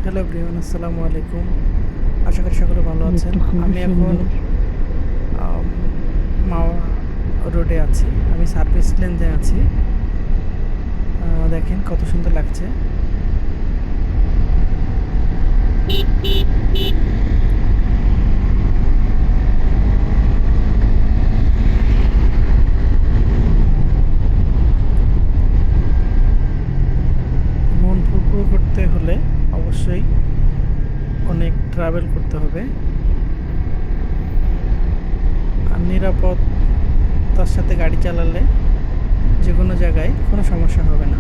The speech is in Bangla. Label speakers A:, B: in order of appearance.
A: হ্যালো এভরিওয়ান, আসসালামু আলাইকুম। আশা করি সকলে ভালো আছেন।
B: দেখতে খুবই
A: আমি এখন
B: সুন্দর।
A: আম, মাওয়া রোডে আছি। আমি সার্ভিস লেনে আছি। দেখেন কত সুন্দর লাগছে। মন ফুরফুরে করতে হলে অবশ্যই অনেক ট্রাভেল করতে হবে, আর নিরাপত্তার সাথে গাড়ি চালালে যে কোনো জায়গায় কোনো সমস্যা হবে না।